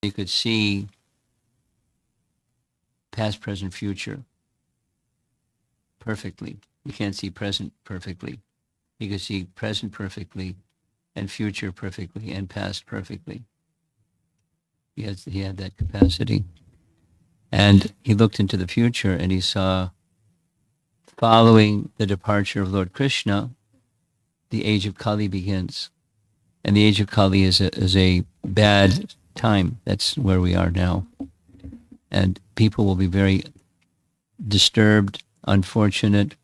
You could see past, present, future perfectly. You can't see present perfectly. You could see present perfectly and future perfectly and past perfectly. He had that capacity. And he looked into the future and he saw, following the departure of Lord Krishna, the age of Kali begins. And the age of Kali is a bad time. That's where we are now. And people will be very disturbed, unfortunate,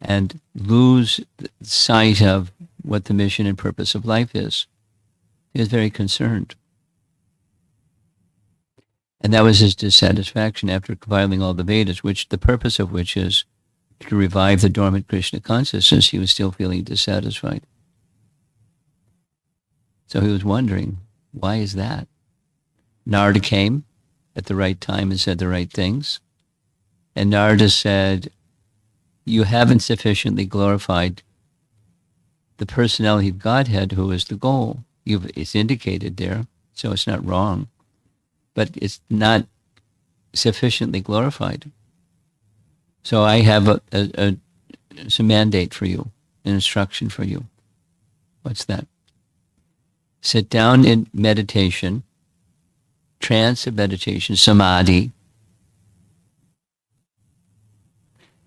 and lose sight of what the mission and purpose of life is. He was very concerned. And that was his dissatisfaction after compiling all the Vedas, which the purpose of which is to revive the dormant Krishna consciousness. He was still feeling dissatisfied. So he was wondering, why is that? Narada came at the right time and said the right things. And Narada said, you haven't sufficiently glorified the personality of Godhead, who is the goal. It's indicated there, so it's not wrong. But it's not sufficiently glorified. So I have a mandate for you, an instruction for you. What's that? Sit down in meditation, trance of meditation, samadhi.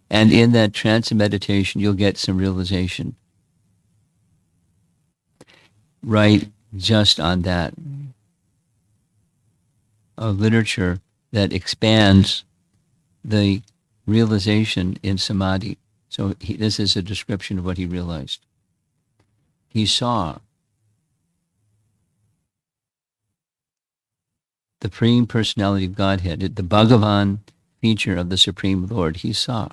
And in that trance of meditation, you'll get some realization. Write just on that. A literature that expands the realization in samadhi. So this is a description of what he realized. He saw the Supreme Personality of Godhead, the Bhagavan feature of the Supreme Lord, he saw.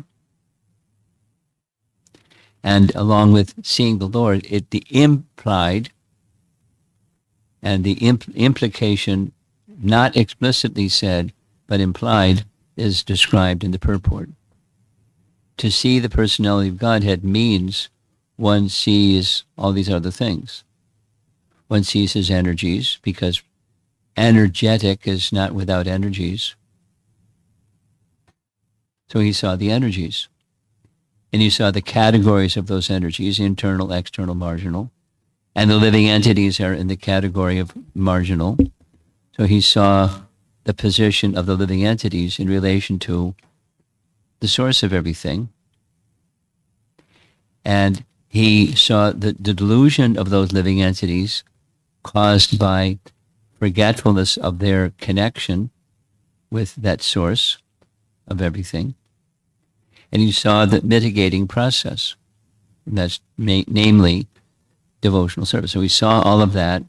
And along with seeing the Lord, the implied and the implication, not explicitly said, but implied, is described in the purport. To see the personality of Godhead means one sees all these other things. One sees his energies, because energetic is not without energies. So he saw the energies. And he saw the categories of those energies, internal, external, marginal. And the living entities are in the category of marginal. So he saw the position of the living entities in relation to the source of everything. And he saw the delusion of those living entities caused by forgetfulness of their connection with that source of everything. And he saw the mitigating process. And that's namely devotional service. So he saw all of that,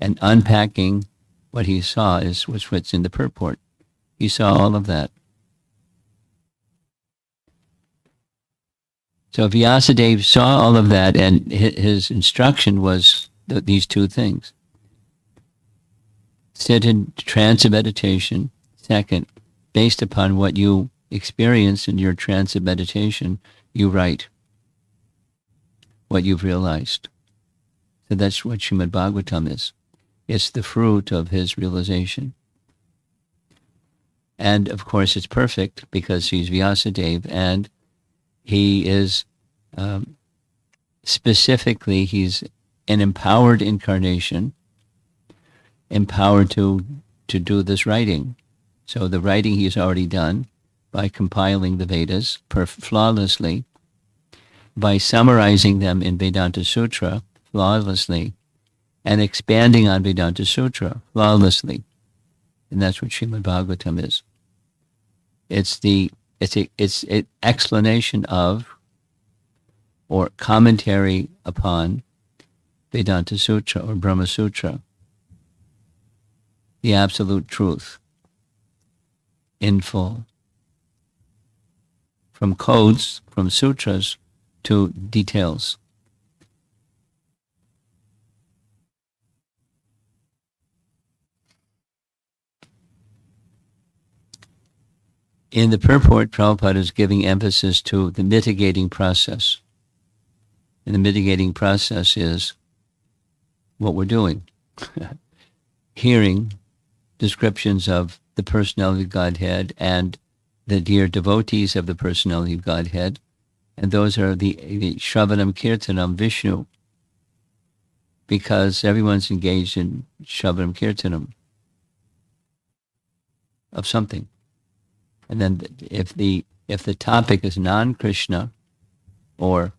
and unpacking what he saw is what's in the purport. He saw all of that. So Vyasadeva saw all of that, and his instruction was these two things. Sit in trance of meditation. Second, based upon what you experience in your trance of meditation, you write what you've realized. So that's what Srimad Bhagavatam is. It's the fruit of his realization. And of course it's perfect because he's Vyasadeva, and he is specifically, he's an empowered incarnation, empowered to do this writing. So the writing he's already done by compiling the Vedas flawlessly, by summarizing them in Vedanta Sutra flawlessly, and expanding on Vedanta Sutra flawlessly. And that's what Srimad Bhagavatam is. It's an explanation of, or commentary upon, Vedanta Sutra or Brahma Sutra, the absolute truth in full. From codes, from sutras, to details. In the purport, Prabhupada is giving emphasis to the mitigating process. And the mitigating process is what we're doing. Hearing descriptions of the personality of Godhead and the dear devotees of the personality of Godhead, and those are the Shravanam Kirtanam Vishnu, because everyone's engaged in Shravanam Kirtanam of something. And then if the topic is non-Krishna or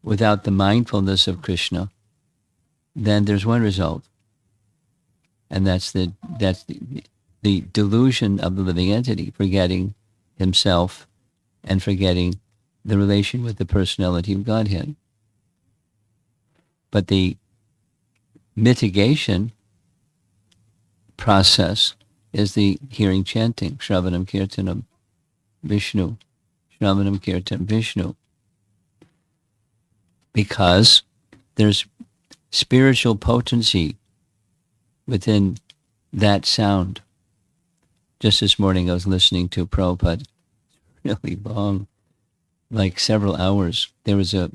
without the mindfulness of Krishna, then there's one result, and that's the delusion of the living entity, forgetting himself and forgetting the relation with the personality of Godhead. But the mitigation process is the hearing chanting, Shravanam Kirtanam Vishnu, Shravanam Kirtanam Vishnu, because there's spiritual potency within that sound. Just this morning I was listening to Prabhupada, really long, like several hours. There was a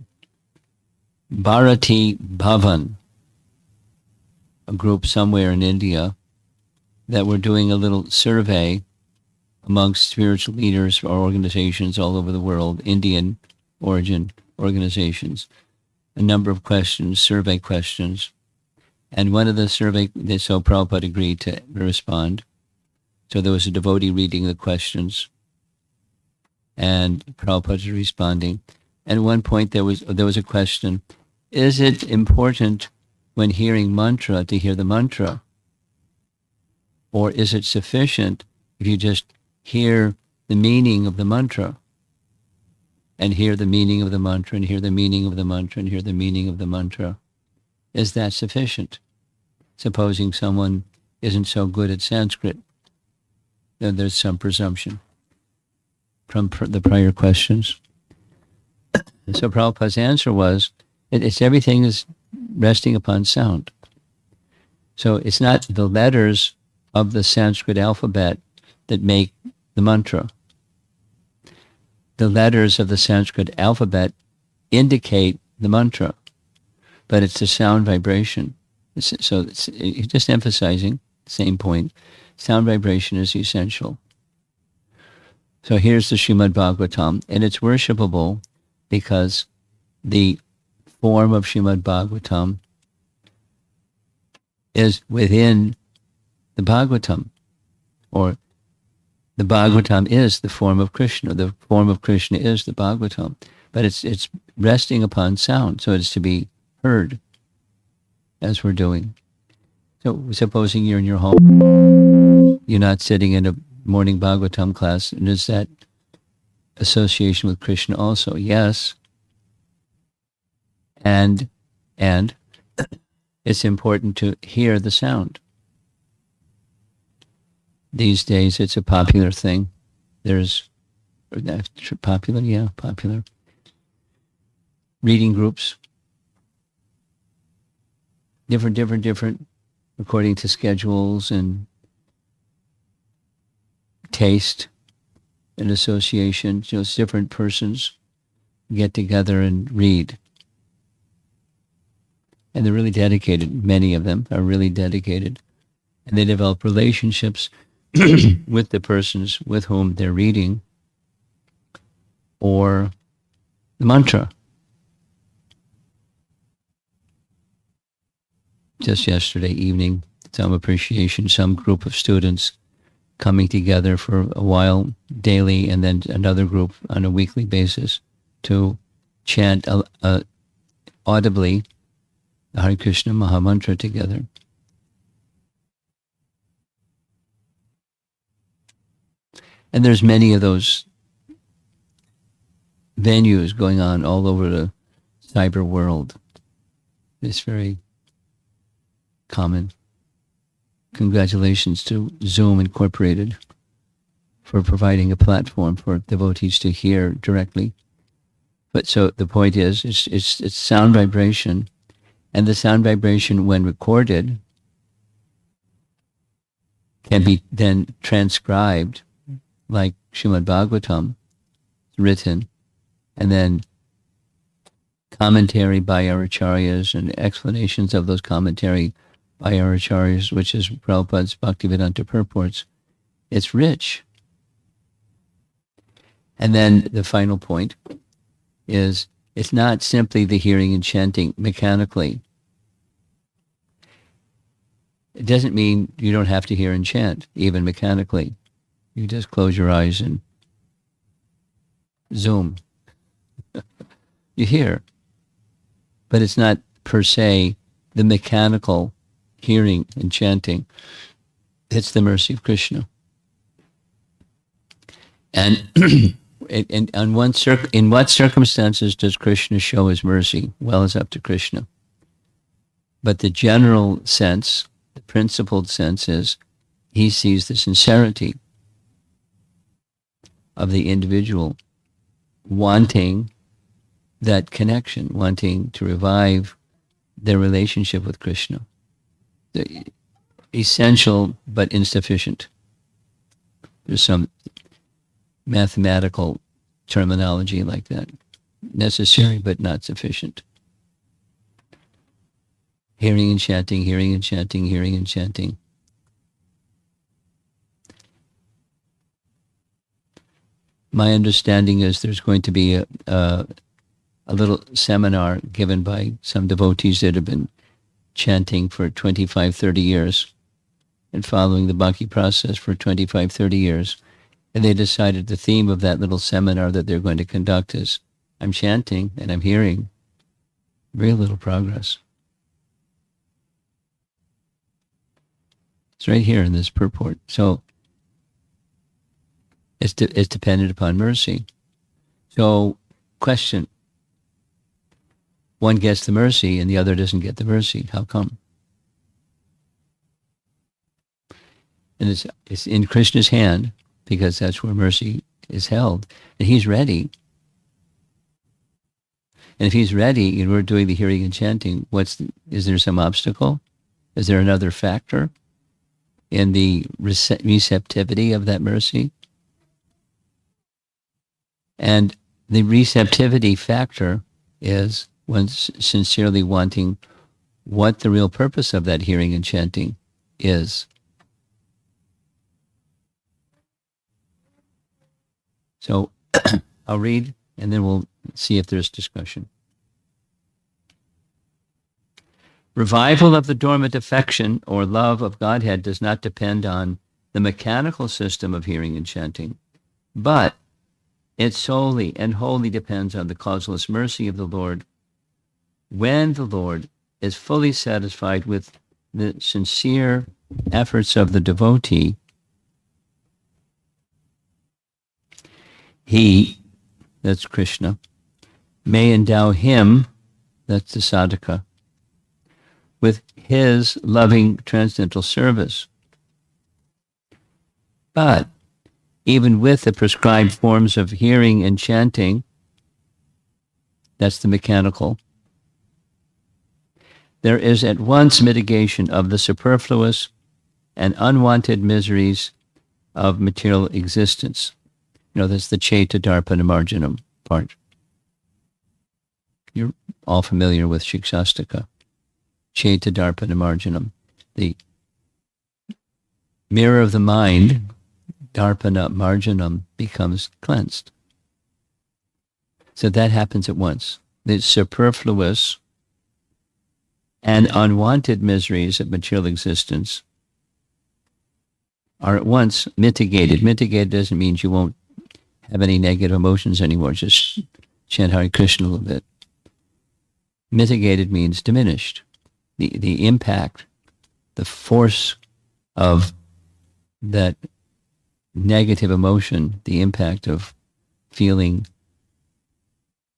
Bharati Bhavan, a group somewhere in India, that were doing a little survey amongst spiritual leaders or organizations all over the world, Indian origin organizations, a number of questions, survey questions. And one of the survey, so Prabhupada agreed to respond. So there was a devotee reading the questions, and Prabhupada was responding. And at one point there was a question: is it important when hearing mantra to hear the mantra, or is it sufficient if you just hear the meaning of the mantra, and hear the meaning of the mantra, and hear the meaning of the mantra, and hear the meaning of the mantra? Is that sufficient? Supposing someone isn't so good at Sanskrit, then there's some presumption from the prior questions. So Prabhupada's answer was, it's everything is resting upon sound. So it's not the letters of the Sanskrit alphabet that make the mantra. The letters of the Sanskrit alphabet indicate the mantra, but it's the sound vibration. So it's just emphasizing the same point. Sound vibration is essential. So here's the Srimad Bhagavatam, and it's worshipable because the form of Srimad Bhagavatam is within the Bhagavatam, or the Bhagavatam is the form of Krishna. The form of Krishna is the Bhagavatam, but it's resting upon sound, so it's to be heard, as we're doing. So supposing you're in your home, you're not sitting in a morning Bhagavatam class, and is that association with Krishna also? Yes. And it's important to hear the sound. These days it's a popular thing. There's popular reading groups, different according to schedules and taste and association. Just different persons get together and read. And they're really dedicated. Many of them are really dedicated. And they develop relationships with the persons with whom they're reading, or the mantra. Just yesterday evening, some appreciation, some group of students coming together for a while daily, and then another group on a weekly basis to chant audibly the Hare Krishna Maha Mantra together. And there's many of those venues going on all over the cyber world. It's very common. Congratulations to Zoom Incorporated for providing a platform for devotees to hear directly. But so the point is, it's sound vibration, and the sound vibration, when recorded, can be then transcribed like Srimad Bhagavatam, written, and then commentary by our acharyas and explanations of those commentary by our acharyas, which is Prabhupada's Bhaktivedanta purports. It's rich. And then the final point is it's not simply the hearing and chanting mechanically. It doesn't mean you don't have to hear and chant, even mechanically. You just close your eyes and zoom. You hear. But it's not per se the mechanical hearing and chanting. It's the mercy of Krishna. And in what circumstances does Krishna show his mercy? Well, it's up to Krishna. But the general sense, the principled sense is he sees the sincerity of the individual wanting that connection, wanting to revive their relationship with Krishna. Essential but insufficient. There's some mathematical terminology like that. Necessary but not sufficient. Hearing and chanting, hearing and chanting, hearing and chanting. My understanding is there's going to be a little seminar given by some devotees that have been chanting for 25, 30 years and following the bhakti process for 25, 30 years. And they decided the theme of that little seminar that they're going to conduct is, I'm chanting and I'm hearing very little progress. It's right here in this purport. So it's dependent upon mercy. So, question. One gets the mercy and the other doesn't get the mercy. How come? And it's in Krishna's hand, because that's where mercy is held. And he's ready. And if he's ready and we're doing the hearing and chanting, is there some obstacle? Is there another factor in the receptivity of that mercy? And the receptivity factor is one sincerely wanting what the real purpose of that hearing and chanting is. So I'll read and then we'll see if there's discussion. Revival of the dormant affection or love of Godhead does not depend on the mechanical system of hearing and chanting, but it solely and wholly depends on the causeless mercy of the Lord. When the Lord is fully satisfied with the sincere efforts of the devotee, he, that's Krishna, may endow him, that's the sadhaka, with his loving transcendental service. But even with the prescribed forms of hearing and chanting, that's the mechanical, there is at once mitigation of the superfluous and unwanted miseries of material existence. That's the Chaita Darpana Marjanam part. You're all familiar with Shikshastaka. Chaita Darpana Marjanam. The mirror of the mind, Darpana Marjanam, becomes cleansed. So that happens at once. The superfluous and unwanted miseries of material existence are at once mitigated. Mitigated doesn't mean you won't have any negative emotions anymore. Just chant Hare Krishna a little bit. Mitigated means diminished. The impact, the force of that negative emotion, the impact of feeling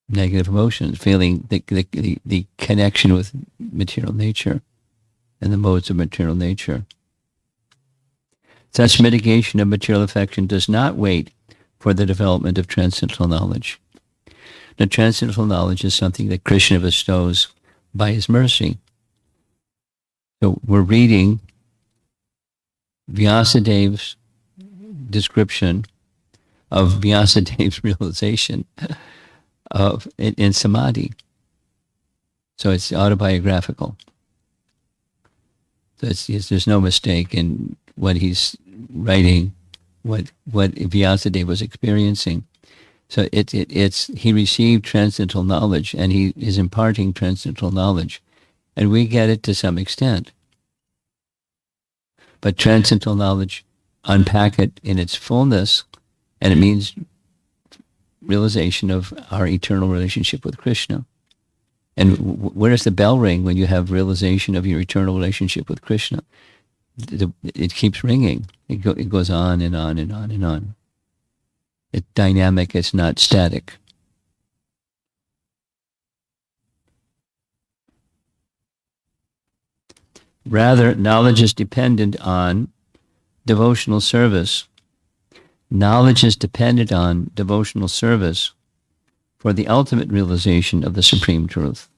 negative emotions, feeling the connection with material nature and the modes of material nature. Such mitigation of material affection does not wait for the development of transcendental knowledge. Now, transcendental knowledge is something that Krishna bestows by his mercy. So we're reading Vyasadev's description of Vyasadev's realization of in samadhi. So it's autobiographical. There's no mistake in what he's writing, what Vyasadeva was experiencing. So it's he received transcendental knowledge, and he is imparting transcendental knowledge, and we get it to some extent. But transcendental knowledge, unpack it in its fullness, and it means realization of our eternal relationship with Krishna. And where does the bell ring when you have realization of your eternal relationship with Krishna? It keeps ringing. It goes on and on and on and on. It's dynamic. It's not static. Rather, knowledge is dependent on devotional service. Knowledge is dependent on devotional service for the ultimate realization of the supreme truth.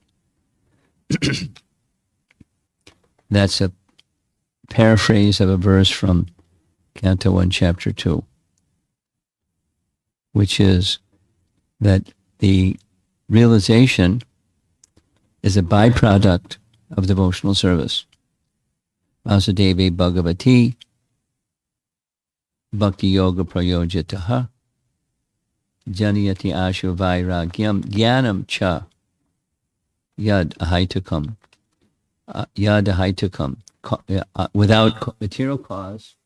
That's a paraphrase of a verse from Canto 1, Chapter 2, which is that the realization is a byproduct of devotional service. Vasudeve Bhagavati Bhakti Yoga Prayojitaha Janiyati Ashu Vairagyam Jnanam Cha Yad Ahaitukam without material cause,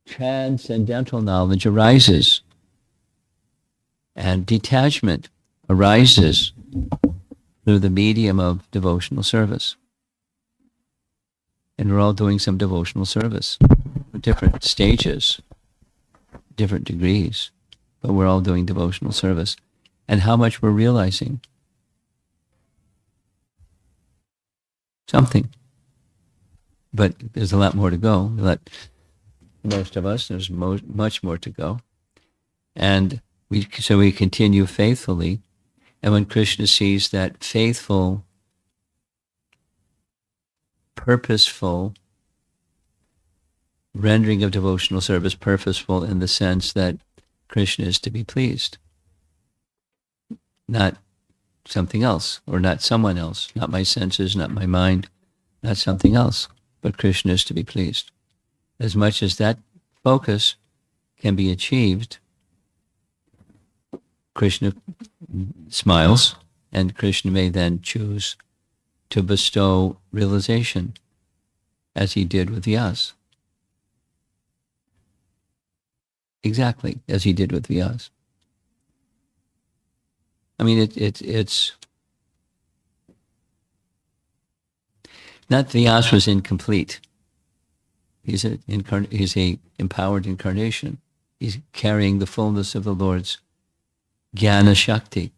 transcendental knowledge arises, and detachment arises through the medium of devotional service. And we're all doing some devotional service, different stages, different degrees, but we're all doing devotional service. And how much we're realizing? Something. But there's a lot more to go. Most of us, there's much more to go. And we continue faithfully. And when Krishna sees that faithful, purposeful rendering of devotional service, purposeful in the sense that Krishna is to be pleased, not something else, or not someone else, not my senses, not my mind, not something else, but Krishna is to be pleased. As much as that focus can be achieved, Krishna smiles, and Krishna may then choose to bestow realization, as he did with Vyas. Exactly, as he did with Vyas. I mean, it's not Vyas was incomplete. He's a empowered incarnation. He's carrying the fullness of the Lord's Jnana Shakti.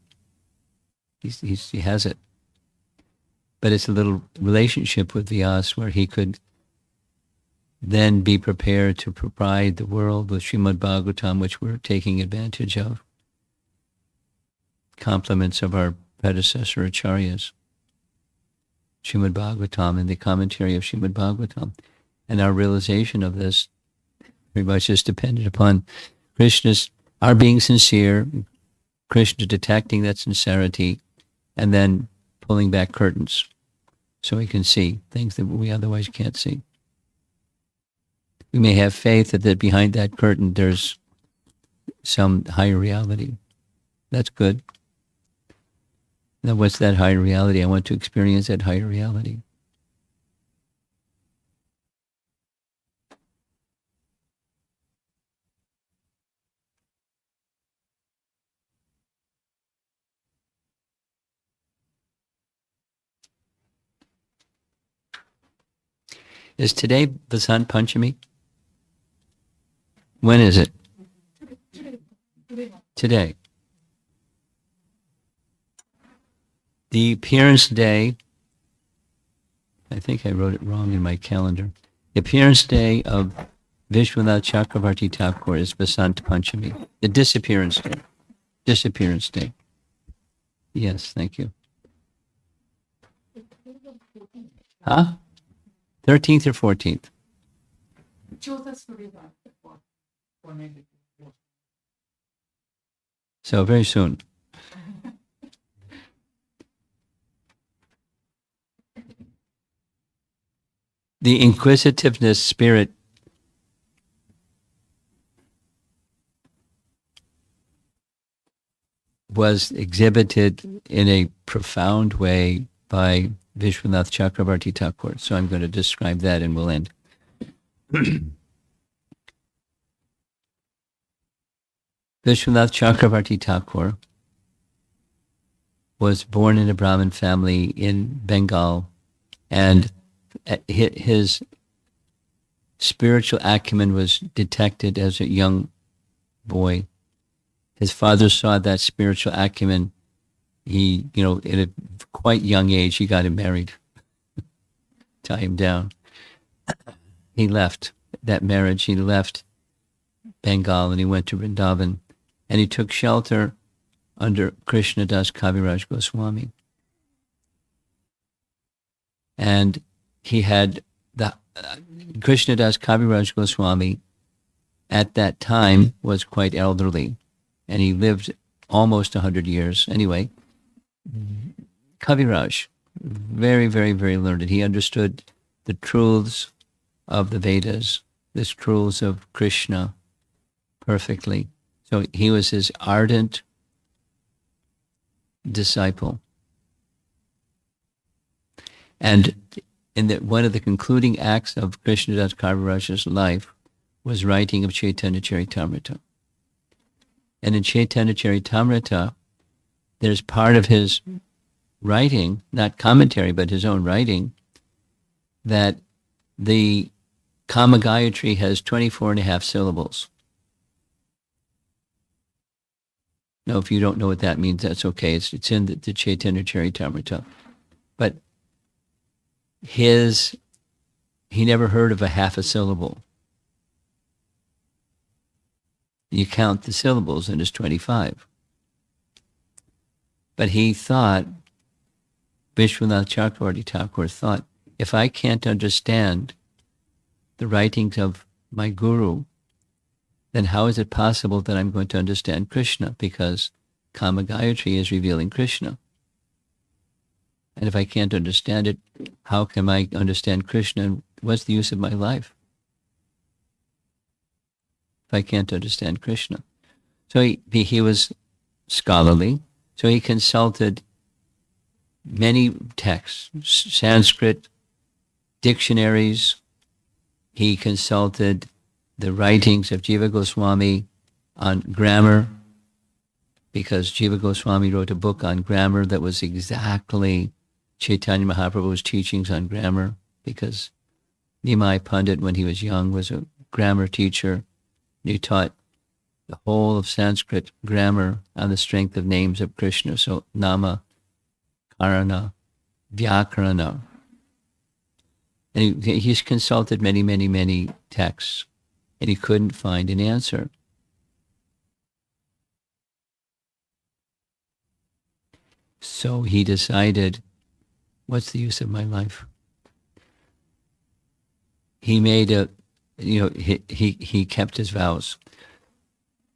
He has it. But it's a little relationship with Vyas where he could then be prepared to provide the world with Srimad Bhagavatam, which we're taking advantage of. Compliments of our predecessor acharyas. Srimad Bhagavatam and the commentary of Srimad Bhagavatam. And our realization of this very much is dependent upon our being sincere, Krishna detecting that sincerity, and then pulling back curtains so we can see things that we otherwise can't see. We may have faith that behind that curtain there's some higher reality. That's good. Now, what's that higher reality? I want to experience that higher reality. Is today Vasant Panchami? When is it? Today. The appearance day, I think I wrote it wrong in my calendar. The appearance day of Vishvanatha Chakravarti Thakur is Vasant Panchami. The disappearance day. Disappearance day. Yes, thank you. Huh? 13th or 14th? So very soon. The inquisitiveness spirit was exhibited in a profound way by Vishwanatha Chakravarti Thakur. So I'm going to describe that and we'll end. Vishwanath Chakravarti Thakur was born in a Brahmin family in Bengal, and his spiritual acumen was detected as a young boy. His father saw that spiritual acumen. He, at a quite young age, he got him married, tie him down. He left that marriage. He left Bengal and he went to Vrindavan, and he took shelter under Krishnadas Kaviraj Goswami. And he had the Krishnadas Kaviraj Goswami at that time was quite elderly, and he lived almost 100 years. Anyway, Kaviraj, very, very, very learned. He understood the truths of the Vedas, the truths of Krishna perfectly. So he was his ardent disciple. And one of the concluding acts of Krishnadas Kaviraj's life was writing of Chaitanya Charitamrita. And in Chaitanya Charitamrita, there's part of his writing, not commentary, but his own writing, that the Kama Gayatri has 24 and a half syllables. Now, if you don't know what that means, that's okay. It's in the Chaitanya Charitamrita. But he never heard of a half a syllable. You count the syllables and it's 25. But he thought, Vishwanath Chakravarti Thakur thought, if I can't understand the writings of my guru, then how is it possible that I'm going to understand Krishna? Because Kama Gayatri is revealing Krishna. And if I can't understand it, how can I understand Krishna? And what's the use of my life if I can't understand Krishna? So he was scholarly. So he consulted many texts, Sanskrit, dictionaries. He consulted the writings of Jiva Goswami on grammar, because Jiva Goswami wrote a book on grammar that was exactly Chaitanya Mahaprabhu's teachings on grammar, because Nimai Pandit, when he was young, was a grammar teacher. He taught the whole of Sanskrit grammar on the strength of names of Krishna. So Nama, Karana, Vyakarana. And he's consulted many, many, many texts, and he couldn't find an answer. So he decided, what's the use of my life? He made he kept his vows.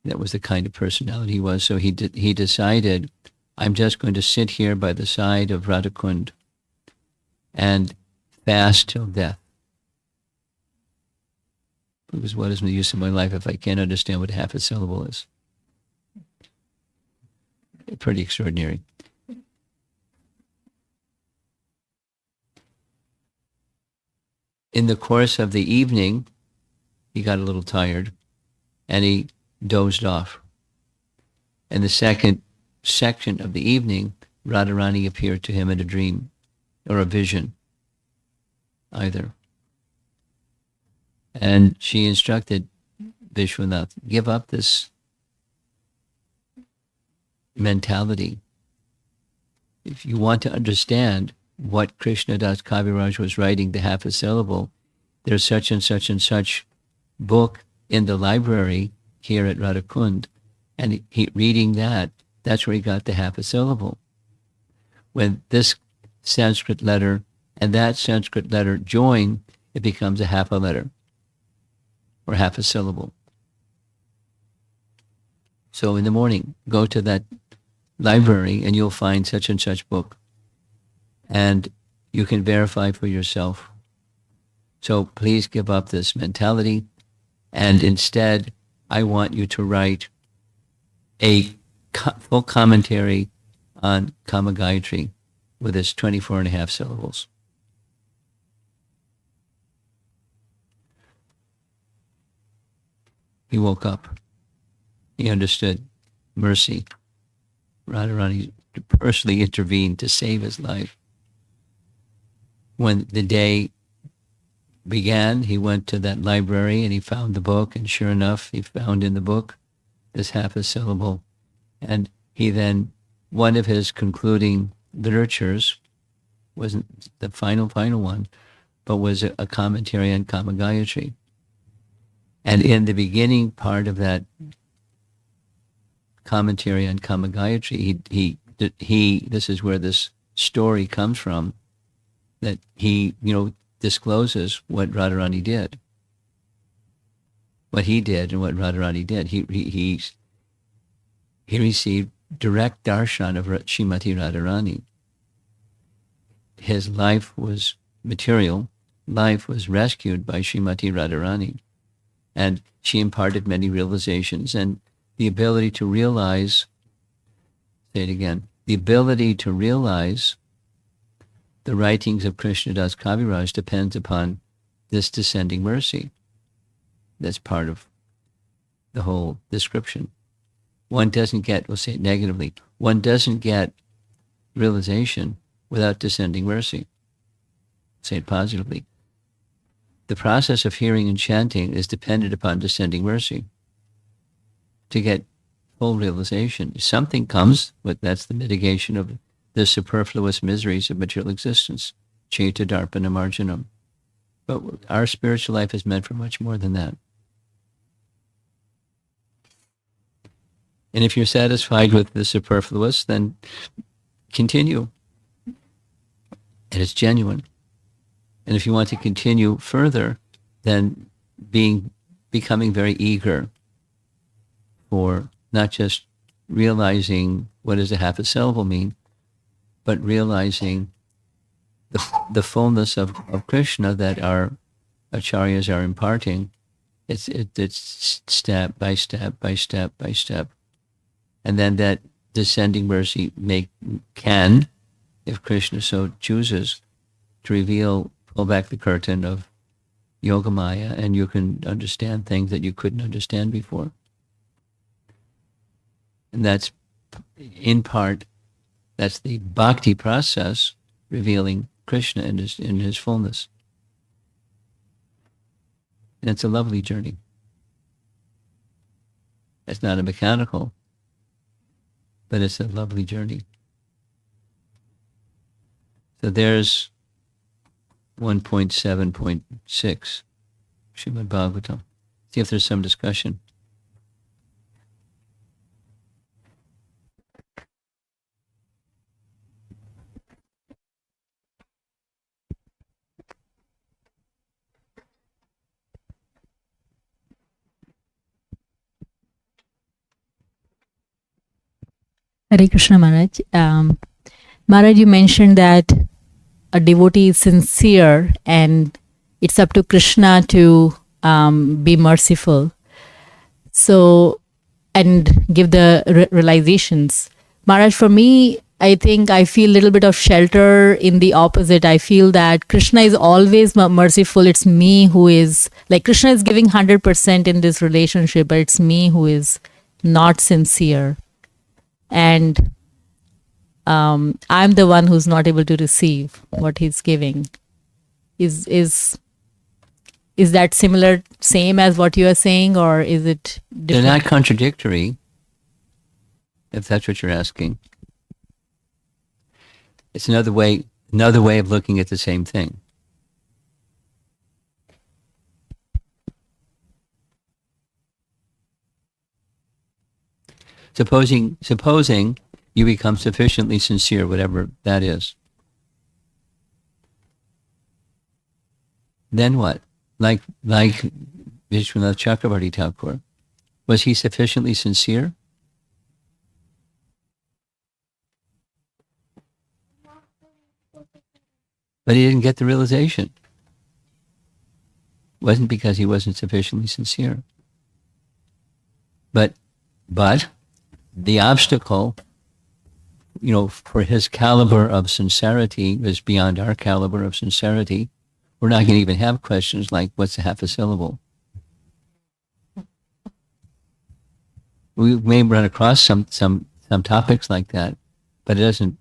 That was the kind of personality he was. So he decided, I'm just going to sit here by the side of Radhakund and fast till death. Because what is the use of my life if I can't understand what half a syllable is? Pretty extraordinary. In the course of the evening, he got a little tired and he dozed off. In the second section of the evening, Radharani appeared to him in a dream or a vision, either. And she instructed Vishwanath, give up this mentality. If you want to understand what Krishnadas Kaviraj was writing, the half a syllable, there's such and such and such book in the library here at Radhakund, and reading that's where he got the half a syllable. When this Sanskrit letter and that Sanskrit letter join, it becomes a half a letter, or half a syllable. So in the morning, go to that library and you'll find such and such book. And you can verify for yourself So please give up this mentality, and instead, I want you to write a full commentary on Kama Gayatri with its 24 and a half syllables. He woke up. He understood mercy. Radharani personally intervened to save his life. When the day began, he went to that library and he found the book, and sure enough, he found in the book this half a syllable. And he then, one of his concluding literatures, wasn't the final one, but was a commentary on Kama Gayatri. And in the beginning part of that commentary on Kama Gayatri, he this is where this story comes from, that he, discloses what Radharani did. What he did and what Radharani did. He received direct darshan of Srimati Radharani. His life was material. Life was rescued by Srimati Radharani. And she imparted many realizations, and the ability to realize, say it again, the ability to realize the writings of Krishnadas Kaviraj depends upon this descending mercy. That's part of the whole description. One doesn't get, we'll say it negatively, one doesn't get realization without descending mercy. Say it positively. The process of hearing and chanting is dependent upon descending mercy. To get full realization, something comes, but that's the mitigation of the superfluous miseries of material existence, Chaita Darpana Marjanam. But our spiritual life is meant for much more than that. And if you're satisfied with the superfluous, then continue. And it's genuine. And if you want to continue further, then becoming very eager for not just realizing what does a half a syllable mean, but realizing the fullness of Krishna that our acharyas are imparting. It's step by step by step by step. And then that descending mercy can, if Krishna so chooses, to pull back the curtain of Yogamaya, and you can understand things that you couldn't understand before. And that's, in part, that's the bhakti process revealing Krishna in his fullness. And it's a lovely journey. It's not a mechanical, but it's a lovely journey. So there's 1.7.6, Srimad Bhagavatam. See if there's some discussion. Hare Krishna Maharaj. Maharaj, you mentioned that a devotee is sincere and it's up to Krishna to be merciful. So, and give the realizations. Maharaj, for me, I think I feel a little bit of shelter in the opposite. I feel that Krishna is always merciful. It's me who is, like Krishna is giving 100% in this relationship, but it's me who is not sincere. And I'm the one who's not able to receive what he's giving. Is that similar, same as what you are saying, or is it different? They're not contradictory, if that's what you're asking. It's another way of looking at the same thing. Supposing you become sufficiently sincere, whatever that is, then what? Like Vishvanatha Chakravarti Thakur, was he sufficiently sincere? But he didn't get the realization. wasn't because he wasn't sufficiently sincere. But the obstacle, for his caliber of sincerity was beyond our caliber of sincerity. We're not going to even have questions like, what's a half a syllable? We may run across some topics like that, but it doesn't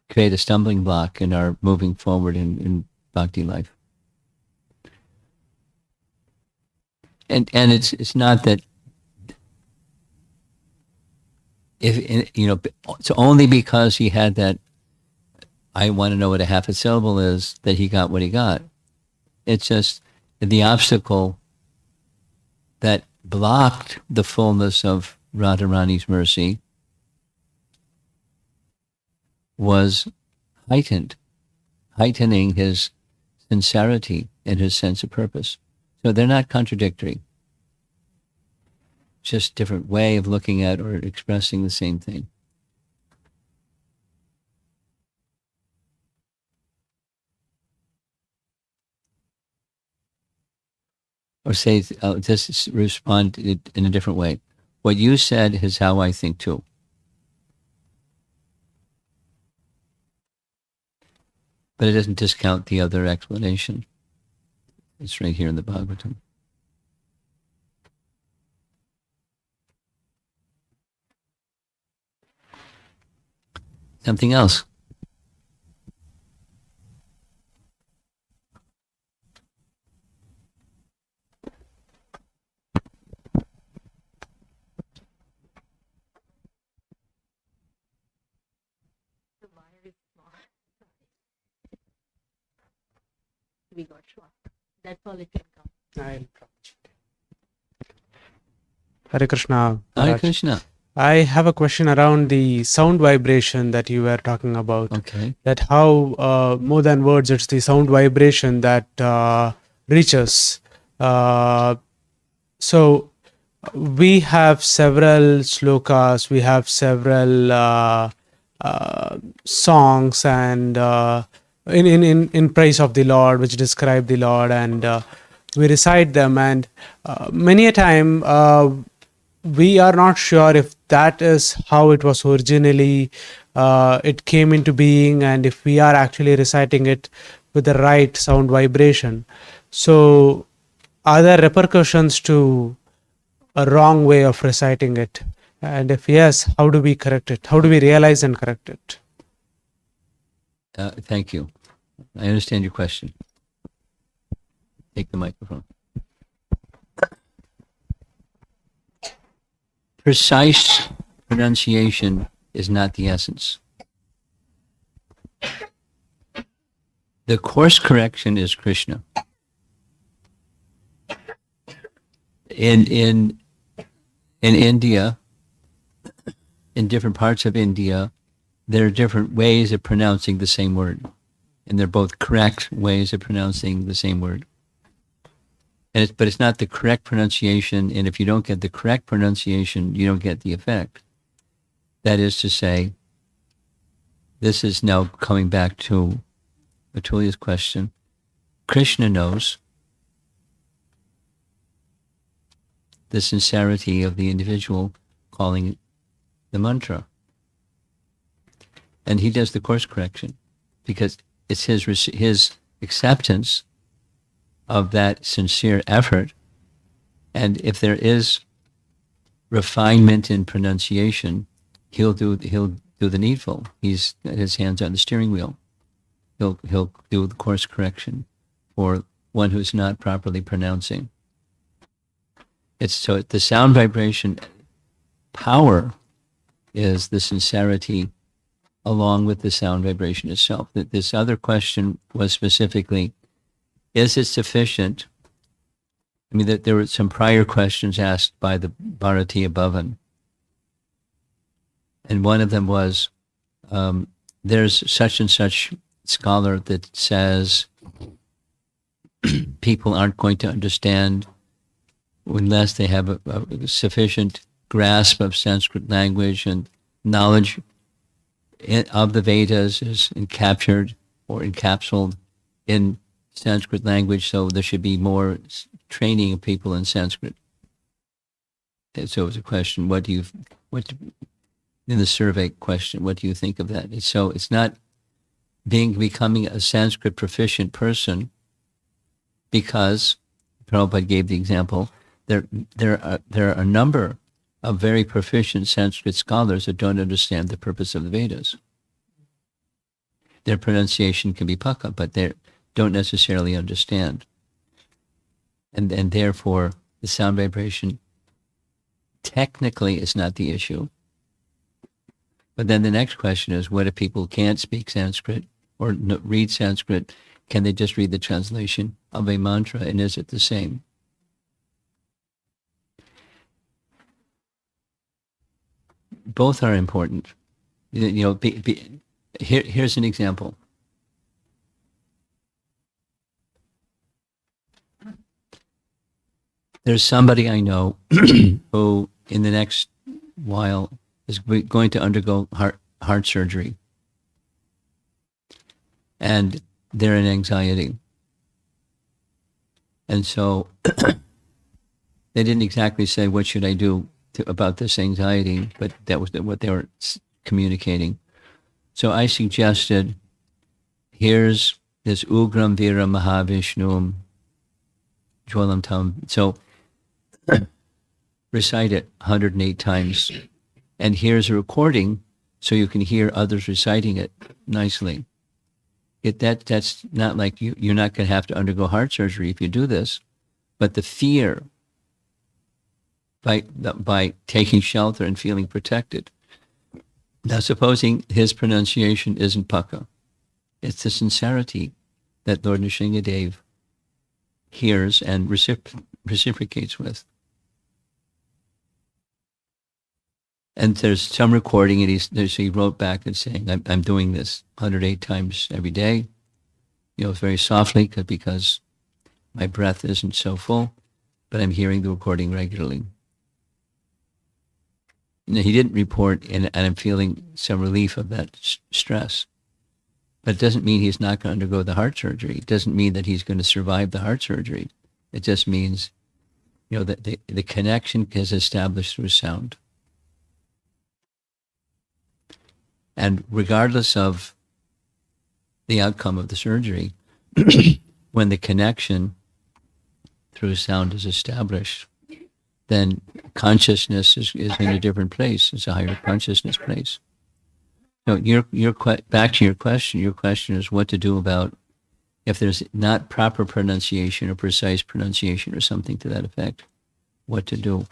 create a stumbling block in our moving forward in bhakti life. And it's not that it's only because he had that I want to know what a half a syllable is that he got what he got. It's just the obstacle that blocked the fullness of Radharani's mercy was heightening his sincerity and his sense of purpose. So they're not contradictory. Just different way of looking at or expressing the same thing. Or say, just respond in a different way. What you said is how I think too. But it doesn't discount the other explanation. It's right here in the Bhagavatam. Something else. We got short. That's all it can come. Hare Krishna. Hare Maharaj. Krishna. I have a question around the sound vibration that you were talking about. Okay. That how more than words, it's the sound vibration that reaches. So we have several slokas, we have several songs and in praise of the Lord, which describe the Lord, and we recite them, and many a time we are not sure if that is how it was originally, it came into being, and if we are actually reciting it with the right sound vibration. So are there repercussions to a wrong way of reciting it? And if yes, how do we correct it? How do we realize and correct it? Thank you. I understand your question. Take the microphone. Precise pronunciation is not the essence. The course correction is Krishna. In India, in different parts of India, there are different ways of pronouncing the same word. And they're both correct ways of pronouncing the same word. But it's not the correct pronunciation, and if you don't get the correct pronunciation, you don't get the effect. That is to say, this is now coming back to Atulya's question. Krishna knows the sincerity of the individual calling the mantra. And he does the course correction because it's his acceptance of that sincere effort. And if there is refinement in pronunciation, he'll do the needful. He's got his hands on the steering wheel. He'll do the course correction for one who's not properly pronouncing. So the sound vibration power is the sincerity along with the sound vibration itself. That this other question was specifically, is it sufficient? I mean, there were some prior questions asked by the Bharatiya Bhavan. And one of them was, there's such and such scholar that says people aren't going to understand unless they have a sufficient grasp of Sanskrit language and knowledge of the Vedas is captured or encapsulated in Sanskrit language, so there should be more training of people in Sanskrit. And so it was a question, what in the survey question, what do you think of that? It's not becoming a Sanskrit proficient person, because Prabhupada gave the example, there are a number of very proficient Sanskrit scholars that don't understand the purpose of the Vedas. Their pronunciation can be paka, but they don't necessarily understand. And therefore, the sound vibration technically is not the issue. But then the next question is, what if people can't speak Sanskrit or read Sanskrit? Can they just read the translation of a mantra, and is it the same? Both are important. Here's an example. There's somebody I know who, in the next while, is going to undergo heart surgery, and they're in anxiety. And so they didn't exactly say, what should I do about this anxiety, but that was what they were communicating. So I suggested, here's this Ugram Vira Mahavishnum Jwalam Tam. So recite it 108 times. And here's a recording so you can hear others reciting it nicely. That's not like you're not going to have to undergo heart surgery if you do this, but the fear by taking shelter and feeling protected. Now, supposing his pronunciation isn't paka, it's the sincerity that Lord Nrsingadev hears and reciprocates with. And there's some recording, and he wrote back and saying, I'm doing this 108 times every day, very softly, because my breath isn't so full, but I'm hearing the recording regularly. Now, he didn't report, and I'm feeling some relief of that stress. But it doesn't mean he's not going to undergo the heart surgery. It doesn't mean that he's going to survive the heart surgery. It just means, that the connection is established through sound. And regardless of the outcome of the surgery, when the connection through sound is established, then consciousness is in a different place. It's a higher consciousness place. So back to your question. Your question is what to do about if there's not proper pronunciation or precise pronunciation or something to that effect. What to do?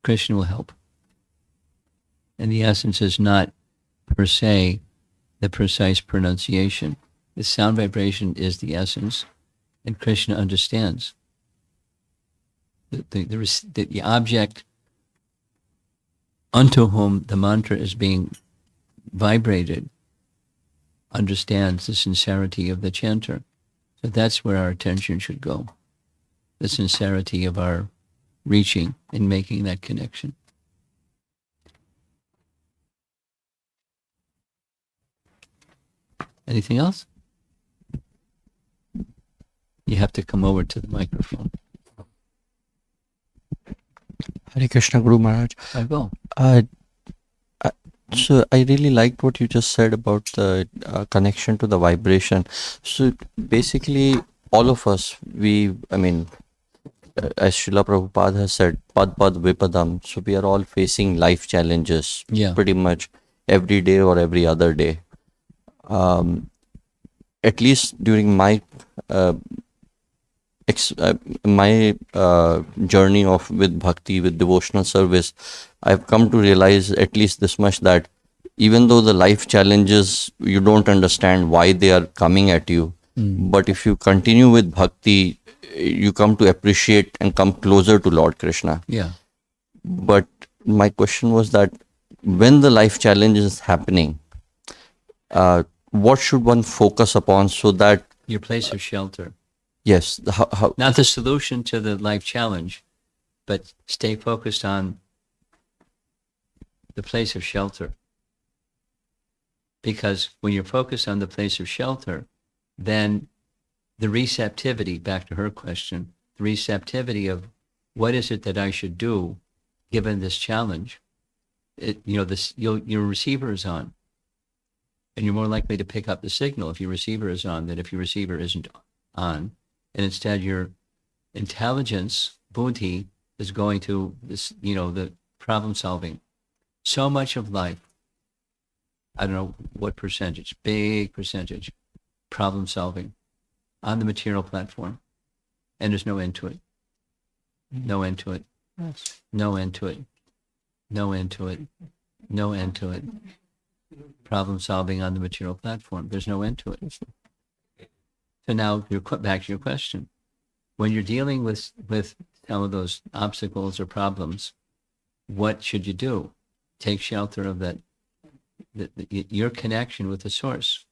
Krishna will help. And the essence is not per se the precise pronunciation. The sound vibration is the essence, and Krishna understands. The object unto whom the mantra is being vibrated understands the sincerity of the chanter. So that's where our attention should go. The sincerity of our reaching and making that connection. Anything else? You have to come over to the microphone. Hare Krishna, Guru Maharaj. I will. So I really liked what you just said about the connection to the vibration. So basically, all of us, as Srila Prabhupada has said, pad pad vipadam. So we are all facing life challenges pretty much every day or every other day. At least during my journey with bhakti, with devotional service, I've come to realize at least this much, that even though the life challenges, you don't understand why they are coming at you, but if you continue with bhakti, you come to appreciate and come closer to Lord Krishna. Yeah. But my question was that when the life challenge is happening, what should one focus upon so that... Your place of shelter. Yes. How, not the solution to the life challenge, but stay focused on the place of shelter. Because when you're focused on the place of shelter, then the receptivity, back to her question, the receptivity of what is it that I should do given this challenge. Your receiver is on, and you're more likely to pick up the signal if your receiver is on than if your receiver isn't on. And instead, your intelligence, buddhi, is going to this, the problem solving. So much of life, I don't know what percentage, big percentage, problem solving on the material platform. And there's no end to it. No end to it. Yes. No end to it. No end to it. No end to it. Problem solving on the material platform. There's no end to it. So now you're back to your question. When you're dealing with some of those obstacles or problems, what should you do? Take shelter of that, your connection with the source.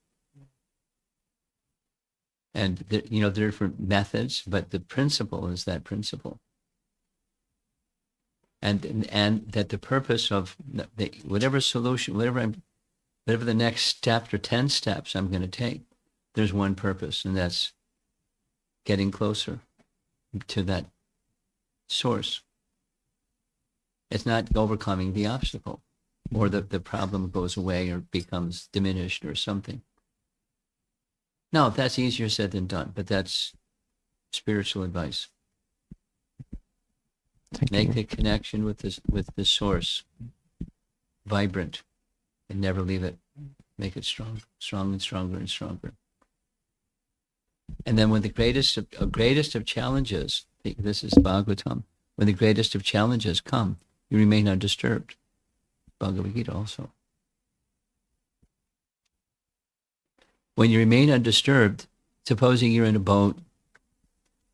And there are different methods, but the principle is that principle. And that the purpose of whatever solution, whatever the next step or 10 steps I'm going to take, there's one purpose, and that's getting closer to that source. It's not overcoming the obstacle, or the problem goes away or becomes diminished or something. No, that's easier said than done, but that's spiritual advice. Make the connection with the source vibrant, and never leave it. Make it strong and stronger and stronger. And then when the greatest of challenges, this is Bhagavatam, when the greatest of challenges come, you remain undisturbed. Bhagavad Gita also. When you remain undisturbed, supposing you're in a boat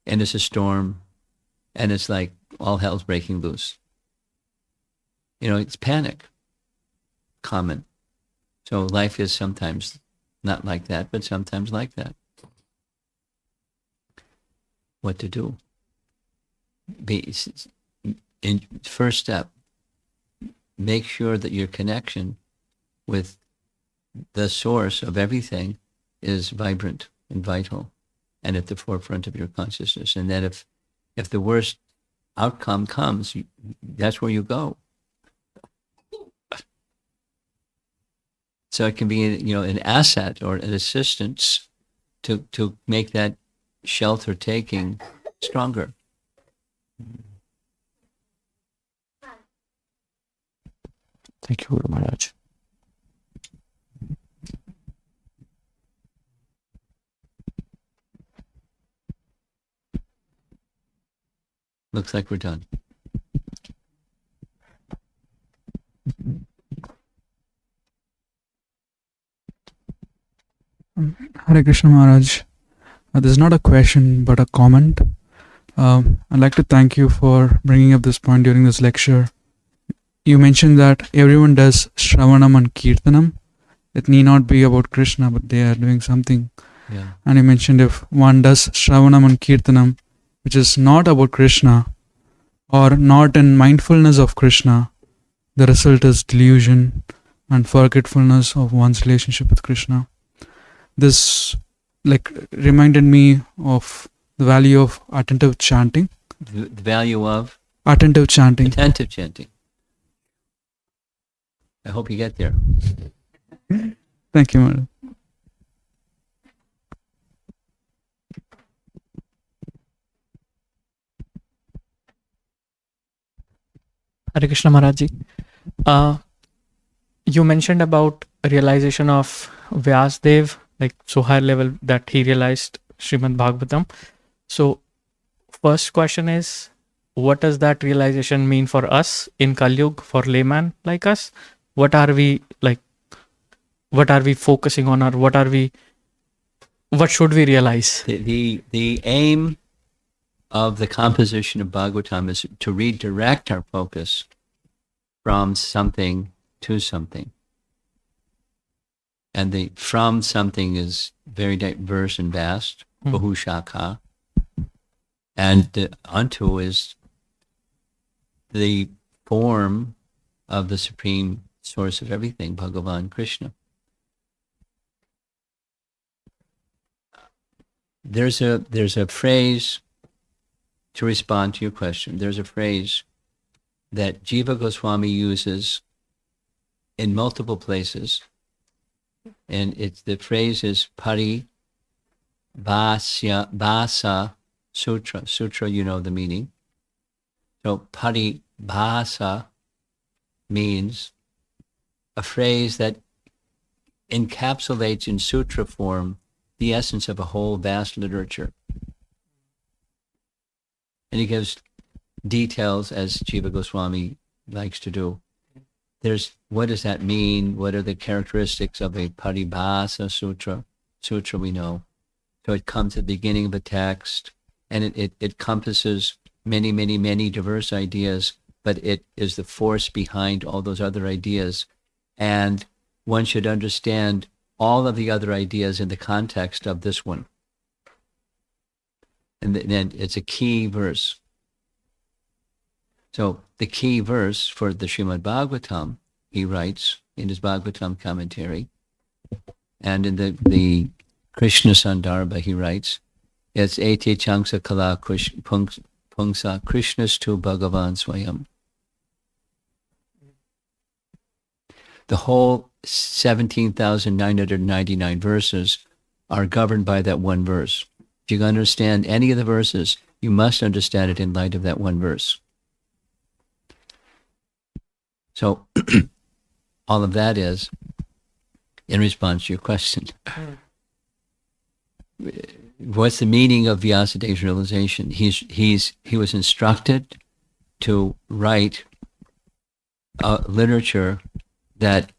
and it's a storm and it's like all hell's breaking loose. It's panic. Common. So life is sometimes not like that, but sometimes like that. What to do? First step, make sure that your connection with the source of everything is vibrant and vital and at the forefront of your consciousness. And that if the worst outcome comes, that's where you go. So it can be an asset or an assistance to make that shelter taking stronger. Thank you, Guru Maharaj. Looks like we're done. Hare Krishna Maharaj. This is not a question but a comment. I'd like to thank you for bringing up this point during this lecture. You mentioned that everyone does Shravanam and Kirtanam. It need not be about Krishna, but they are doing something. Yeah. And you mentioned if one does Shravanam and Kirtanam, which is not about Krishna, or not in mindfulness of Krishna, the result is delusion and forgetfulness of one's relationship with Krishna. This reminded me of the value of attentive chanting. The value of Attentive chanting. attentive chanting. I hope you get there. Thank you, Madam. Hare Krishna Maharaj ji. You mentioned about realization of Vyasdev, so higher level that he realized Srimad Bhagavatam. So first question is, what does that realization mean for us in Kali Yuga, for layman like us? What are we focusing on, or what should we realize? The aim of the composition of Bhagavatam is to redirect our focus from something to something. And the from something is very diverse and vast, Bahushaka. And the unto is the form of the supreme source of everything, Bhagavan Krishna. there's a phrase to respond to your question. There's a phrase that Jiva Goswami uses in multiple places, and the phrase is Pari Bhasa Sutra. Sutra, you know the meaning. So Pari Bhasa means a phrase that encapsulates in sutra form the essence of a whole vast literature. And he gives details, as Jiva Goswami likes to do. There's, what does that mean? What are the characteristics of a Paribhasa Sutra? Sutra we know. So it comes at the beginning of a text, and it encompasses many, many, many diverse ideas, but it is the force behind all those other ideas. And one should understand all of the other ideas in the context of this one. And then it's a key verse. So the key verse for the Srimad Bhagavatam, he writes in his Bhagavatam commentary, and in the Krishna Sandarbha, he writes, it's Ete Changsa Kala Pungsa Krishnastu Bhagavan Swayam. The whole 17,999 verses are governed by that one verse. If you understand any of the verses, you must understand it in light of that one verse. So all of that is in response to your question. What's the meaning of Vyasadev's realization? He was instructed to write a literature that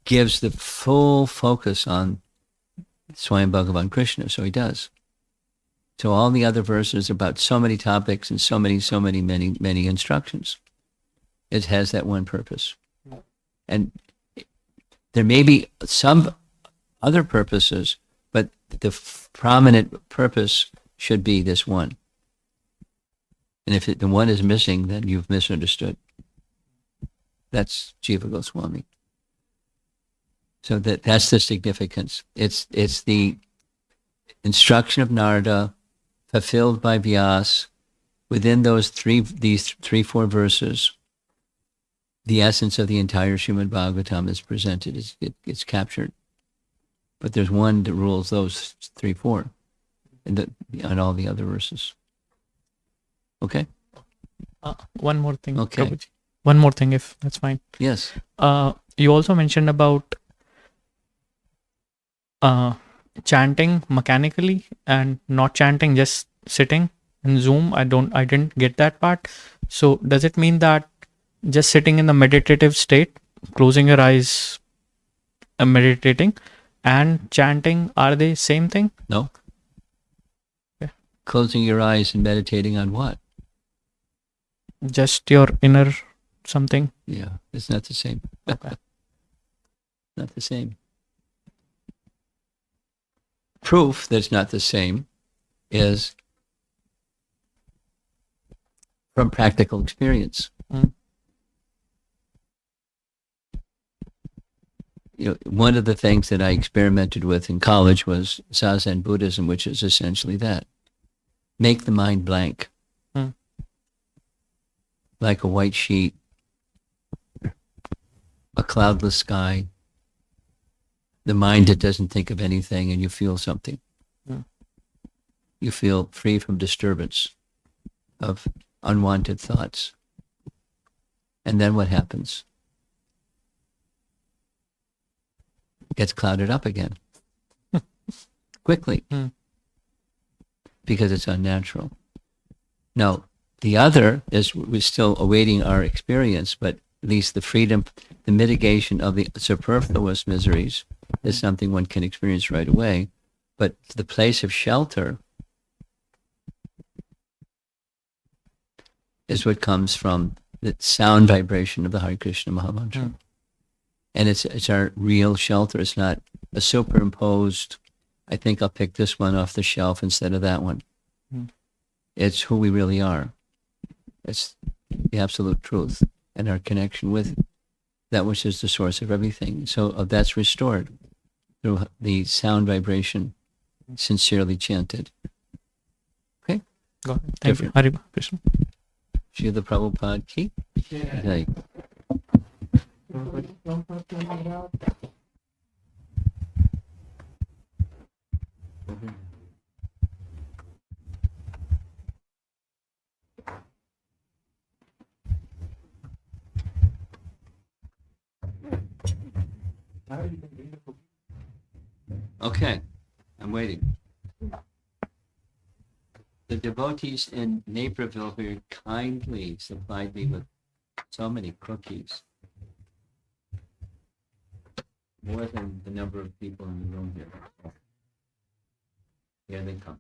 gives the full focus on Swayam Bhagavan Krishna, so he does. So all the other verses are about so many topics and so many instructions. It has that one purpose. And there may be some other purposes, but the prominent purpose should be this one. And if the one is missing, then you've misunderstood. That's Jiva Goswami. So that's the significance. It's the instruction of Narada fulfilled by Vyas within these 3-4 verses. The essence of the entire Srimad Bhagavatam is presented. It's captured. But there's one that rules those 3-4 and all the other verses. Okay? One more thing. Okay. Prabhuji. One more thing, if that's fine. Yes. You also mentioned about chanting mechanically and not chanting, just sitting in Zoom. I didn't get that part. So does it mean that just sitting in the meditative state, closing your eyes and meditating, and chanting, are they same thing? No. Okay. Closing your eyes and meditating on what? Just your inner something? Yeah, it's not the same. Okay. Not the same. Proof that it's not the same is from practical experience. One of the things that I experimented with in college was Zazen Buddhism, which is essentially that. Make the mind blank. Like a white sheet, a cloudless sky, the mind that doesn't think of anything, and you feel something. You feel free from disturbance of unwanted thoughts. And then what happens? Gets clouded up again. Quickly. Because it's unnatural. Now, the other is we're still awaiting our experience, but at least the freedom, the mitigation of the superfluous miseries is something one can experience right away. But the place of shelter is what comes from the sound vibration of the Hare Krishna Mahamantra. And it's our real shelter. It's not a superimposed, I think I'll pick this one off the shelf instead of that one. It's who we really are. It's the absolute truth and our connection with that which is the source of everything. So that's restored through the sound vibration sincerely chanted. Okay? Got it. Thank you. Different. Hare Krishna. Srila Prabhupada ki. Jai. Okay, I'm waiting. The devotees in Naperville very kindly supplied me with so many cookies. More than the number of people in the room here. Here they come.